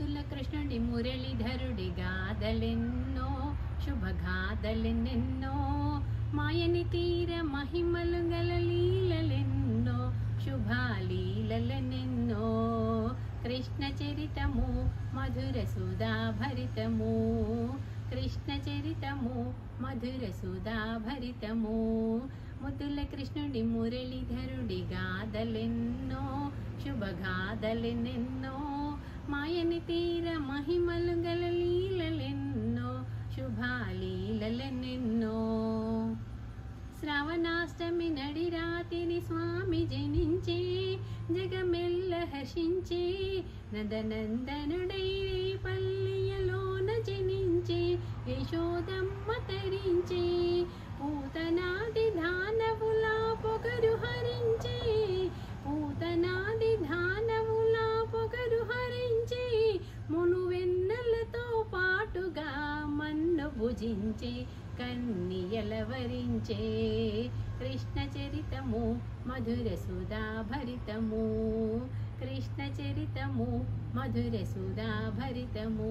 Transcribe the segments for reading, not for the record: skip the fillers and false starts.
ముద్దుల కృష్ణుడి మురళీధరుడి గాథలెన్నో శుభగాథలెన్నెన్నో మాయని తీర మహిమలు గల లీలలెన్నో శుభాలీలలెన్నెన్నో కృష్ణ చరితము మధుర సుధాభరితము కృష్ణ చరితము మధుర సుధాభరితము ముద్దుల కృష్ణుడి మురళీధరుడి గాథలెన్నో శుభగాథలెన్నెన్నో మాయని తీర మహిమలు గల లీలలెన్నో శుభాలీలలెన్నెన్నో శ్రావణాష్టమి నడి రాతిని స్వామి జనించే జగమెల్ల హర్షించే నందనందనుడై పల్లియలోన జనించే యశోదమ్మ తరించే పూతనాది దానవులా పొగరు హరించే పూతనాది దానవులా పొగరు హరించే మునువెన్నెలతో పాటుగా మన్ను భుజించే కన్నియలవరించే కృష్ణ చరితము మధుర సుధాభరితము కృష్ణ చరితము మధుర సుధాభరితము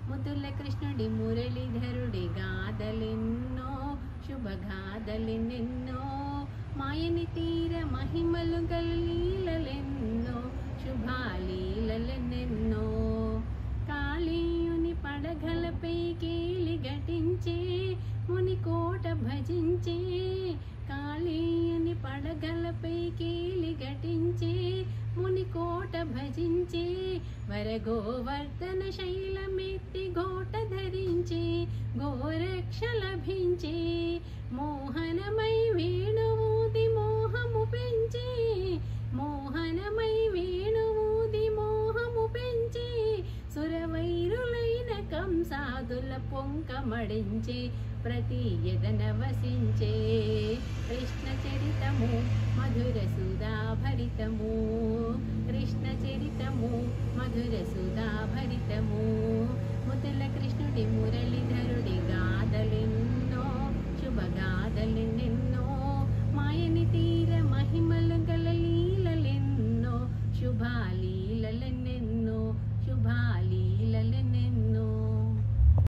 ముద్దుల కృష్ణుడి మురళీధరుడి గాథలెన్నో శుభగాథలెన్నెన్నో మాయని తీర మహిమలు గల లీలలెన్నో శుభాలీలలెన్నెన్నో కాళీయుని పడగలపై కేలి ఘటించే మునికోట భజించే కాళీయుని పడగలపై కేలి ఘటించే మునికోట భజించే వరగోవర్ధన శైలమెత్తి ఘోట ధరించే గోరక్ష లభించే మోహనమై వేణువూది మోహము పెంచే మోహనమై వేణువూది మోహము పెంచే సురవైరులైన కంసాదుల పొంకమడించే ప్రతి ఎదన వసించే కృష్ణ చరితము మధుర సుధాభరితము కృష్ణ చరితము మధుర సుధాభరితము